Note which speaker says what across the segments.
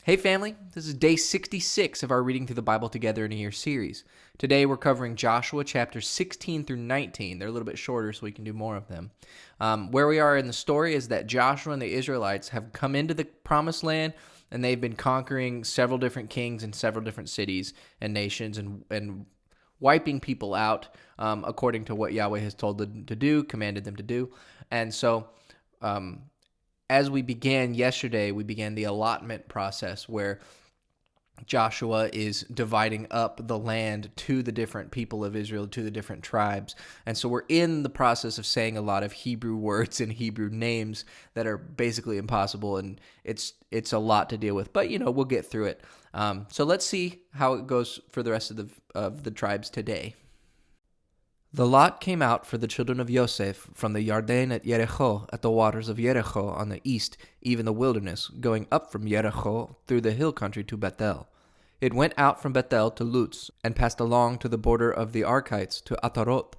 Speaker 1: Hey family, this is day 66 of our Reading Through the Bible Together in a Year series. Today we're covering Joshua chapters 16 through 19. They're a little bit shorter so we can do more of them. Where we are in the story is that Joshua and the Israelites have come into the promised land and they've been conquering several different kings and several different cities and nations and wiping people out according to what Yahweh has told them to do, commanded them to do. And so as we began yesterday, we began the allotment process where Joshua is dividing up the land to the different people of Israel, to the different tribes. And so we're in the process of saying a lot of Hebrew words and Hebrew names that are basically impossible, and it's a lot to deal with. But, we'll get through it. So let's see how it goes for the rest of the tribes today. The lot came out for the children of Yosef from the Yarden at Jericho, at the waters of Jericho on the east, even the wilderness, going up from Jericho through the hill country to Bethel. It went out from Bethel to Luz, and passed along to the border of the Arkites to Ataroth.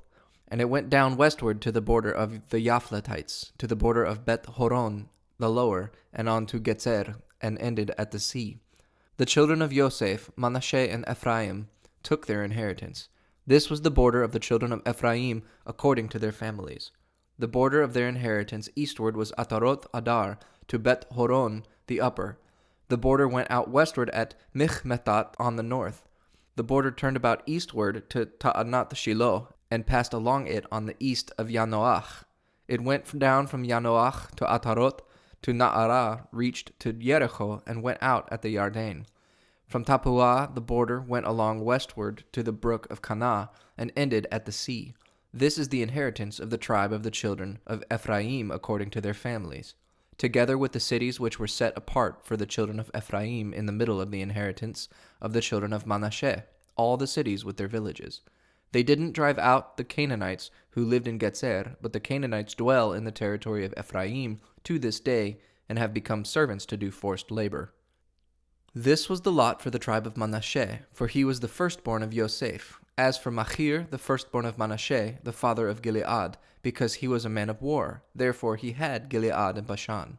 Speaker 1: And it went down westward to the border of the Yaphletites, to the border of Beth Horon, the lower, and on to Getzer, and ended at the sea. The children of Yosef, Manasseh and Ephraim, took their inheritance. This was the border of the children of Ephraim according to their families. The border of their inheritance eastward was Ataroth Adar to Beth Horon the upper. The border went out westward at Michmethat on the north. The border turned about eastward to Ta'anat Shiloh and passed along it on the east of Yanoach. It went down from Yanoach to Ataroth to Na'arah, reached to Jericho, and went out at the Yarden. From Tappuah, the border went along westward to the brook of Kanah, and ended at the sea. This is the inheritance of the tribe of the children of Ephraim according to their families, together with the cities which were set apart for the children of Ephraim in the middle of the inheritance of the children of Manasseh, all the cities with their villages. They didn't drive out the Canaanites who lived in Getzer, but the Canaanites dwell in the territory of Ephraim to this day, and have become servants to do forced labor. This was the lot for the tribe of Manasseh, for he was the firstborn of Yosef. As for Machir, the firstborn of Manasseh, the father of Gilead, because he was a man of war, therefore he had Gilead and Bashan.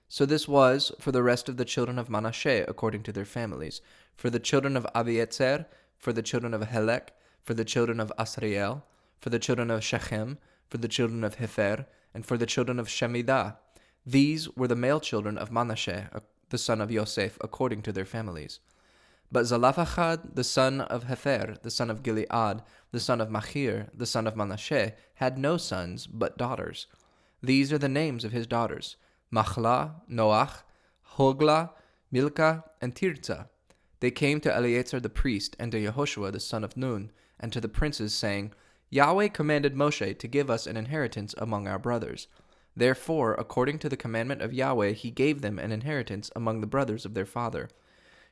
Speaker 1: So this was for the rest of the children of Manasseh according to their families, for the children of Abietzer, for the children of Helek, for the children of Asriel, for the children of Shechem, for the children of Hefer, and for the children of Shemidah. These were the male children of Manasseh, the son of Yosef, according to their families. But Zelophehad, the son of Hefer, the son of Gilead, the son of Machir, the son of Manasseh, had no sons, but daughters. These are the names of his daughters: Machlah, Noach, Hoglah, Milcah, and Tirzah. They came to Eleazar the priest, and to Yehoshua the son of Nun, and to the princes, saying, Yahweh commanded Moshe to give us an inheritance among our brothers. Therefore, according to the commandment of Yahweh, he gave them an inheritance among the brothers of their father.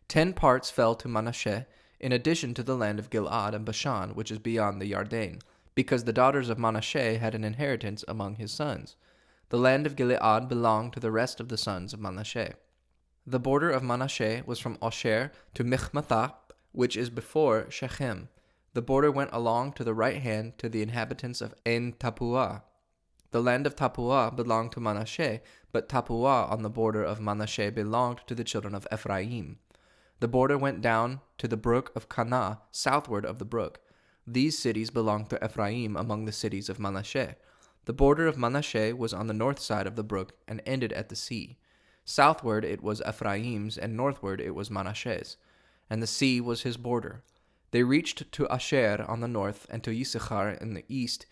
Speaker 1: 10 parts fell to Manasseh, in addition to the land of Gilead and Bashan, which is beyond the Yarden, because the daughters of Manasseh had an inheritance among his sons. The land of Gilead belonged to the rest of the sons of Manasseh. The border of Manasseh was from Osher to Michmethath, which is before Shechem. The border went along to the right hand to the inhabitants of En Tappuah. The land of Tappuah belonged to Manasseh, but Tappuah on the border of Manasseh belonged to the children of Ephraim. The border went down to the brook of Kanah, southward of the brook. These cities belonged to Ephraim among the cities of Manasseh. The border of Manasseh was on the north side of the brook and ended at the sea. Southward it was Ephraim's, and northward it was Manasseh's, and the sea was his border. They reached to Asher on the north and to Yisachar in the east.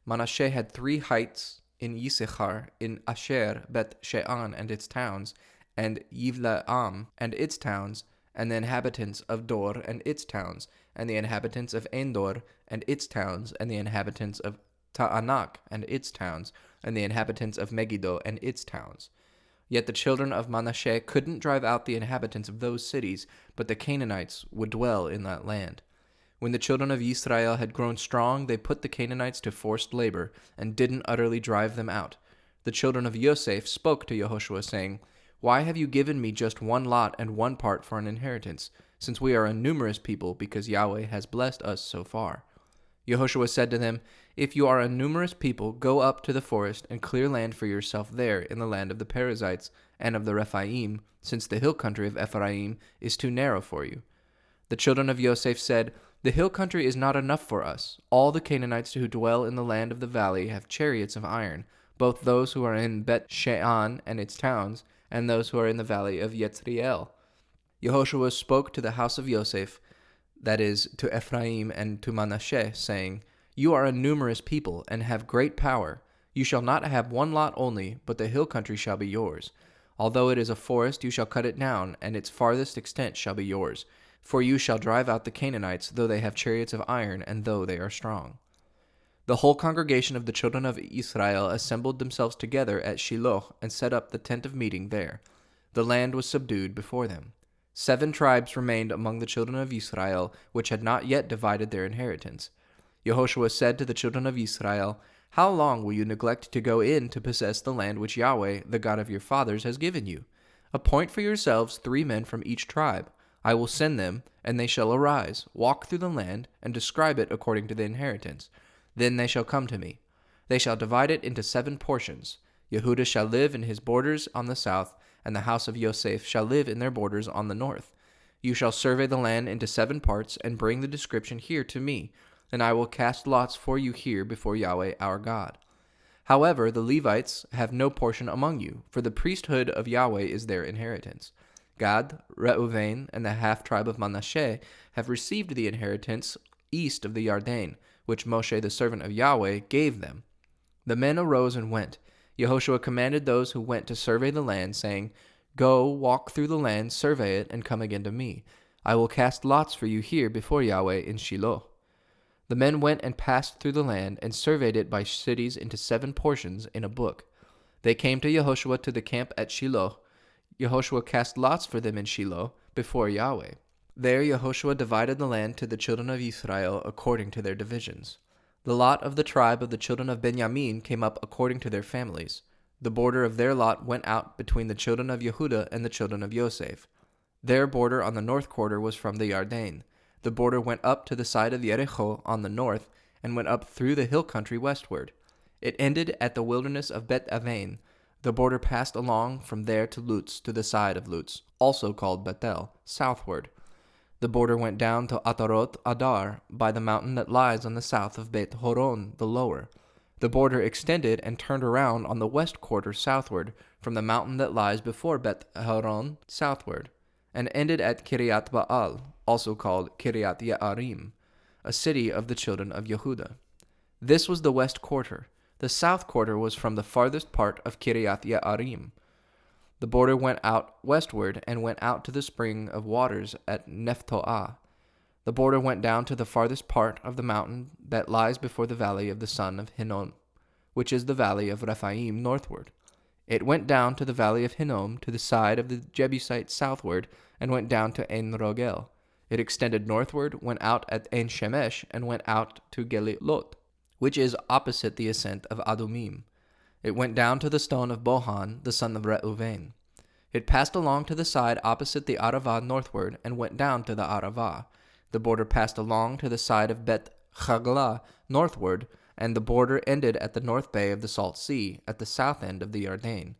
Speaker 1: Manasseh had 3 heights in Yisachar, in Asher, Beth Shean and its towns, and Yivlaam and its towns, and the inhabitants of Dor and its towns, and the inhabitants of Endor and its towns, and the inhabitants of Ta'anak and its towns, and the inhabitants of Megiddo and its towns. Yet the children of Manasseh couldn't drive out the inhabitants of those cities, but the Canaanites would dwell in that land. When the children of Israel had grown strong, they put the Canaanites to forced labor, and didn't utterly drive them out. The children of Yosef spoke to Yehoshua, saying, Why have you given me just 1 lot and 1 part for an inheritance, since we are a numerous people, because Yahweh has blessed us so far? Yehoshua said to them, "If you are a numerous people, go up to the forest and clear land for yourself there in the land of the Perizzites and of the Rephaim, since the hill country of Ephraim is too narrow for you." The children of Yosef said, "The hill country is not enough for us. All the Canaanites who dwell in the land of the valley have chariots of iron, both those who are in Bet Shean and its towns, and those who are in the valley of Yezreel." Yehoshua spoke to the house of Yosef, that is, to Ephraim and to Manasseh, saying, "You are a numerous people, and have great power. You shall not have one lot only, but the hill country shall be yours. Although it is a forest, you shall cut it down, and its farthest extent shall be yours. For you shall drive out the Canaanites, though they have chariots of iron, and though they are strong." The whole congregation of the children of Israel assembled themselves together at Shiloh, and set up the tent of meeting there. The land was subdued before them. 7 tribes remained among the children of Israel, which had not yet divided their inheritance. Yehoshua said to the children of Israel, "How long will you neglect to go in to possess the land which Yahweh, the God of your fathers, has given you? Appoint for yourselves 3 men from each tribe. I will send them, and they shall arise, walk through the land, and describe it according to the inheritance. Then they shall come to me. They shall divide it into 7 portions. Yehudah shall live in his borders on the south, and the house of Yosef shall live in their borders on the north. You shall survey the land into 7 parts, and bring the description here to me, and I will cast lots for you here before Yahweh our God. However, the Levites have no portion among you, for the priesthood of Yahweh is their inheritance. Gad, Reuven, and the half-tribe of Manasseh have received the inheritance east of the Yarden, which Moshe the servant of Yahweh gave them." The men arose and went. Yehoshua commanded those who went to survey the land, saying, "Go, walk through the land, survey it, and come again to me. I will cast lots for you here before Yahweh in Shiloh." The men went and passed through the land, and surveyed it by cities into 7 portions in a book. They came to Yehoshua to the camp at Shiloh. Yehoshua cast lots for them in Shiloh before Yahweh. There Yehoshua divided the land to the children of Israel according to their divisions. The lot of the tribe of the children of Benjamin came up according to their families. The border of their lot went out between the children of Yehudah and the children of Yosef. Their border on the north quarter was from the Yarden. The border went up to the side of Jericho on the north, and went up through the hill country westward. It ended at the wilderness of Bet Aven. The border passed along from there to Luz, to the side of Luz, also called Bethel, southward. The border went down to Atarot Adar, by the mountain that lies on the south of Beth Horon, the lower. The border extended and turned around on the west quarter southward, from the mountain that lies before Beth Horon southward, and ended at Kiryat Baal, also called Kiryat Yearim, a city of the children of Yehudah. This was the west quarter. The south quarter was from the farthest part of Kiryat Yearim. The border went out westward and went out to the spring of waters at Nephtoah. The border went down to the farthest part of the mountain that lies before the valley of the son of Hinnom, which is the valley of Rephaim northward. It went down to the valley of Hinnom to the side of the Jebusites southward, and went down to En Rogel. It extended northward, went out at En Shemesh, and went out to Gelilot, which is opposite the ascent of Adumim. It went down to the stone of Bohan, the son of Reuven. It passed along to the side opposite the Arava northward, and went down to the Arava. The border passed along to the side of Bet Chagla northward, and the border ended at the north bay of the Salt Sea, at the south end of the Yarden.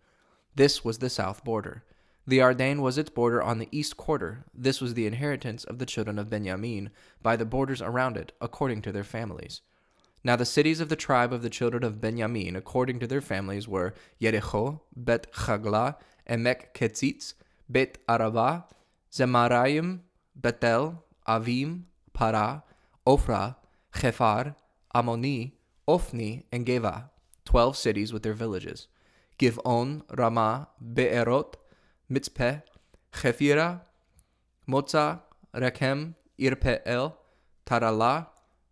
Speaker 1: This was the south border. The Yarden was its border on the east quarter. This was the inheritance of the children of Benjamin, by the borders around it, according to their families. Now the cities of the tribe of the children of Benjamin, according to their families, were Jericho, Bet Chagla, Emek Ketzitz, Bet Arava, Zemarayim, Betel, Avim, Para, Ophrah, Chephar, Ammoni, Ophni, and Geva, 12 cities with their villages. Giv'on, Ramah, Be'erot, Mitzpeh, Chephira, Motza, Rechem, Irpe'el, Tarala,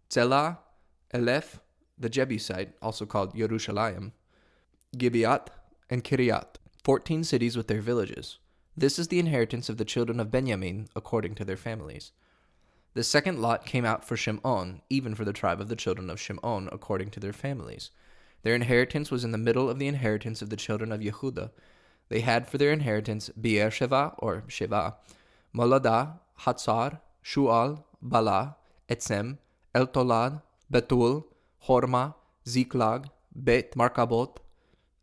Speaker 1: Tzelah, Eleph, the Jebusite, also called Yerushalayim, Gibeat, and Kiryat, 14 cities with their villages. This is the inheritance of the children of Benjamin, according to their families. The second lot came out for Shimon, even for the tribe of the children of Shimon, according to their families. Their inheritance was in the middle of the inheritance of the children of Yehudah. They had for their inheritance Beersheba, or Sheva, Moladah, Hatzar, Shual, Bala, Etzem, Eltolad, Betul, Horma, Ziklag, Bet Markabot,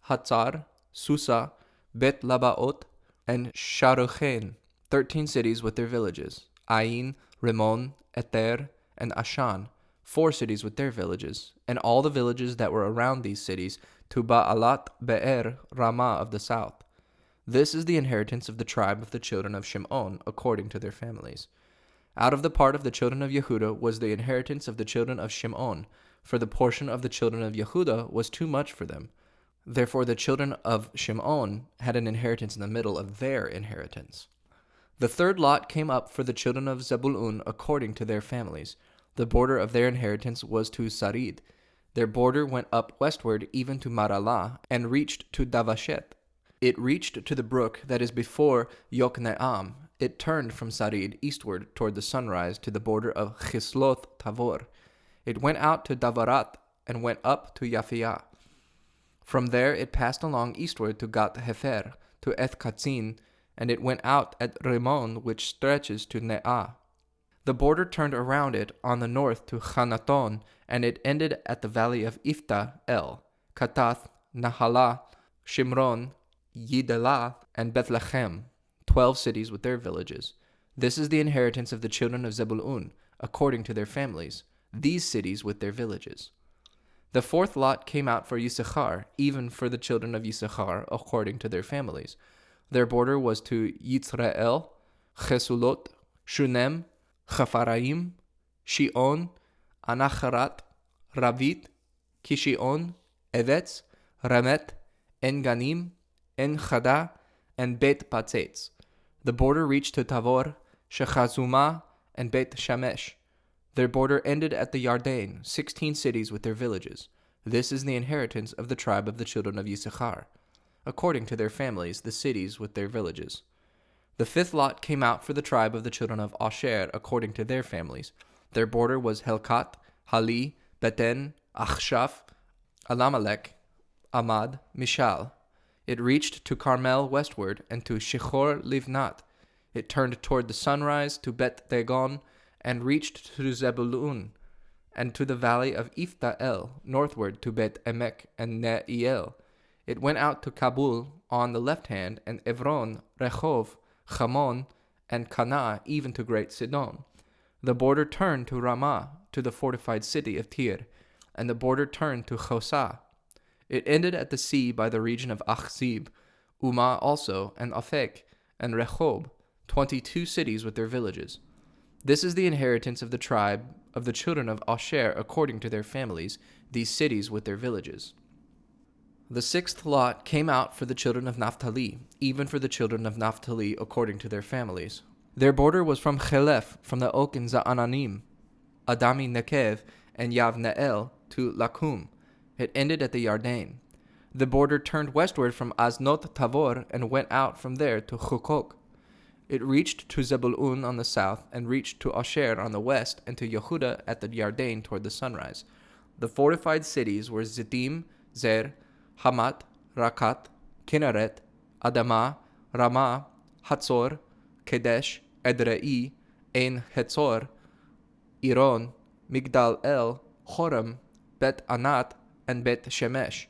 Speaker 1: Hatzar, Susa, Bet Labaot, and Sharuchen, 13 cities with their villages. Ain, Rimmon, Eter, and Ashan, 4 cities with their villages, and all the villages that were around these cities, to Baalat Be'er Ramah of the south. This is the inheritance of the tribe of the children of Shimon, according to their families. Out of the part of the children of Yehudah was the inheritance of the children of Shimon, for the portion of the children of Yehudah was too much for them. Therefore the children of Shimon had an inheritance in the middle of their inheritance. The third lot came up for the children of Zebulun according to their families. The border of their inheritance was to Sarid. Their border went up westward even to Maralah, and reached to Davashet. It reached to the brook that is before Yokneam. It turned from Sarid eastward toward the sunrise to the border of Chisloth Tavor. It went out to Davarat and went up to Yafiah. From there it passed along eastward to Gat Hefer, to Eth-Katzin, and it went out at Rimmon, which stretches to Ne'ah. The border turned around it on the north to Chanaton, and it ended at the valley of Iftah El, Katath, Nahalah, Shimron, Yidelah, and Bethlehem, 12 cities with their villages. This is the inheritance of the children of Zebulun, according to their families, these cities with their villages. The fourth lot came out for Yisachar, even for the children of Yisachar, according to their families. Their border was to Yitzrael, Chesulot, Shunem, Chafaraim, Shion, Anacharat, Ravit, Kishion, Evetz, Ramet, En-Ganim, En-Chada, and Bet Patzetz. The border reached to Tavor, Shechazumah, and Bet Shamesh. Their border ended at the Yarden, 16 cities with their villages. This is the inheritance of the tribe of the children of Yisachar, according to their families, the cities with their villages. The fifth lot came out for the tribe of the children of Asher, according to their families. Their border was Helkat, Hali, Beten, Achshaph, Alamelech, Amad, Mishal. It reached to Carmel westward, and to Shechor Livnat. It turned toward the sunrise to Bet Dagon, and reached to Zebulun, and to the valley of Iftah El, northward to Bet Emek and Ne'iel. It went out to Kabul on the left hand, and Evron, Rehov, Chamon, and Cana, even to Great Sidon. The border turned to Ramah, to the fortified city of Tyre, and the border turned to Chosah. It ended at the sea by the region of Achzib, Umah also, and Aphek, and Rehob, 22 cities with their villages. This is the inheritance of the tribe of the children of Asher according to their families, these cities with their villages. The sixth lot came out for the children of Naphtali, even for the children of Naphtali according to their families. Their border was from Chelef, from the oak in Za'ananim, Adami Nekev, and Yavneel to Lakum. It ended at the Yarden. The border turned westward from Aznot Tavor and went out from there to Chukok. It reached to Zebulun on the south, and reached to Asher on the west, and to Yehudah at the Yarden toward the sunrise. The fortified cities were Zittim, Zer, Hamat, Rakat, Kinneret, Adamah, Ramah, Hatzor, Kedesh, Edrei, Ein Hetzor, Iron, Migdal El, Horem, Bet Anat, and Bet Shemesh,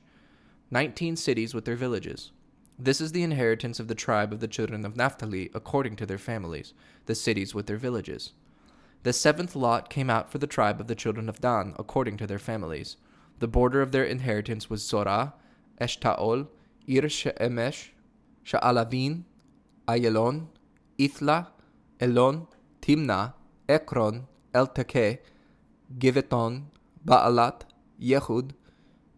Speaker 1: 19 cities with their villages. This is the inheritance of the tribe of the children of Naphtali according to their families, the cities with their villages. The seventh lot came out for the tribe of the children of Dan according to their families. The border of their inheritance was Zorah, Eshtaol, Ir Shemesh, Sha'alavin, Ayalon, Ithla, Elon, Timnah, Ekron, Eltekeh, Giveton, Baalat, Yehud,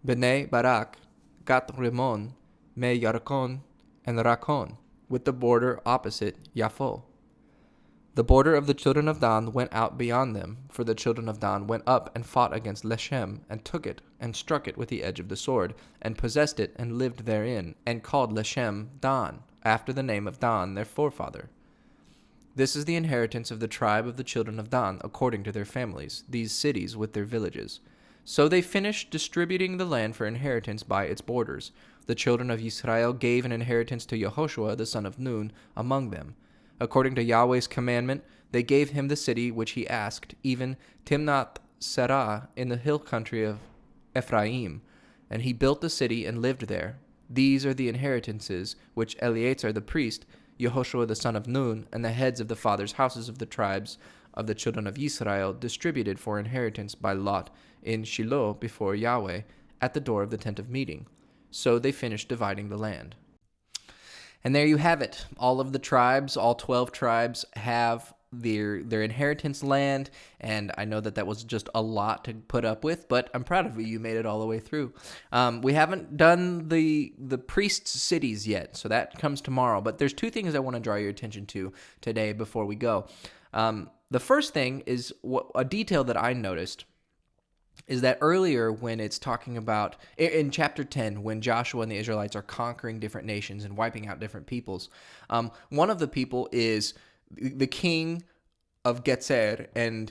Speaker 1: Bnei Barak, Gat Rimmon, Me Yarkon, and Rakon, with the border opposite Yafo. The border of the children of Dan went out beyond them, for the children of Dan went up and fought against Leshem, and took it, and struck it with the edge of the sword, and possessed it, and lived therein, and called Leshem Dan, after the name of Dan their forefather. This is the inheritance of the tribe of the children of Dan, according to their families, these cities with their villages. So they finished distributing the land for inheritance by its borders. The children of Israel gave an inheritance to Yehoshua the son of Nun among them. According to Yahweh's commandment, they gave him the city which he asked, even Timnath Serah in the hill country of Ephraim, and he built the city and lived there. These are the inheritances which Eleazar the priest, Yehoshua the son of Nun, and the heads of the fathers' houses of the tribes of the children of Israel distributed for inheritance by lot in Shiloh before Yahweh at the door of the tent of meeting. So they finished dividing the land. And there you have it. All of the tribes, all 12 tribes, have their inheritance land, and I know that was just a lot to put up with, but I'm proud of you. You made it all the way through. We haven't done the priests' cities yet, so that comes tomorrow. But there's two things I want to draw your attention to today before we go. The first thing is a detail that I noticed is that earlier when it's talking about, in chapter 10, when Joshua and the Israelites are conquering different nations and wiping out different peoples, one of the people is the king of Getzer and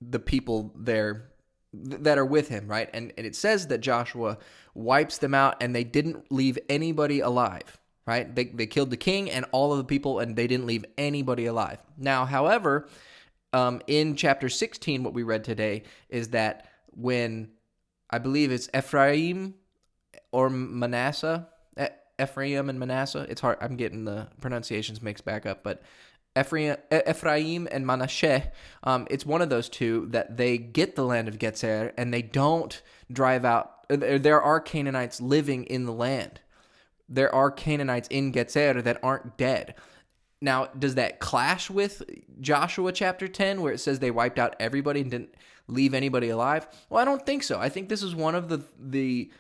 Speaker 1: the people there that are with him, right? And it says that Joshua wipes them out and they didn't leave anybody alive, right? They killed the king and all of the people and they didn't leave anybody alive. Now, however, in chapter 16, what we read today is that when, I believe it's Ephraim or Manasseh, Ephraim and Manasseh, it's hard, I'm getting the pronunciations mixed back up, but Ephraim and Manasseh, it's one of those two that they get the land of Getzer and they don't drive out. There are Canaanites living in the land. There are Canaanites in Getzer that aren't dead. Now, does that clash with Joshua chapter 10 where it says they wiped out everybody and didn't leave anybody alive? Well, I don't think so. I think this is one of the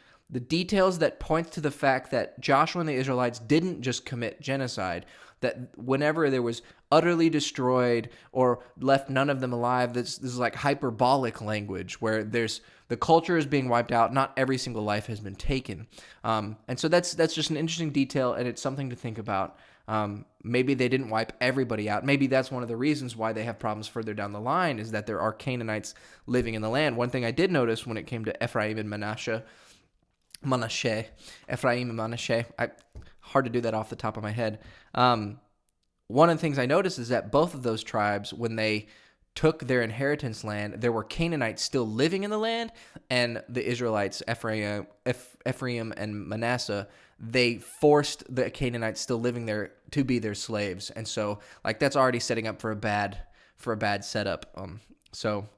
Speaker 1: details that points to the fact that Joshua and the Israelites didn't just commit genocide, that whenever there was utterly destroyed or left none of them alive, this is like hyperbolic language where the culture is being wiped out, not every single life has been taken. And so that's just an interesting detail, and it's something to think about. Maybe they didn't wipe everybody out. Maybe that's one of the reasons why they have problems further down the line, is that there are Canaanites living in the land. One thing I did notice when it came to Ephraim and Manasseh, Ephraim and Manasseh, hard to do that off the top of my head. One of the things I noticed is that both of those tribes, when they took their inheritance land, there were Canaanites still living in the land, and the Israelites, Ephraim and Manasseh, they forced the Canaanites still living there to be their slaves. And so, like, that's already setting up for a bad setup. So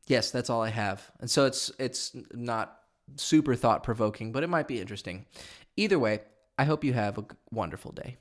Speaker 1: yes, that's all I have. And so it's not super thought-provoking, but it might be interesting. Either way, I hope you have a wonderful day.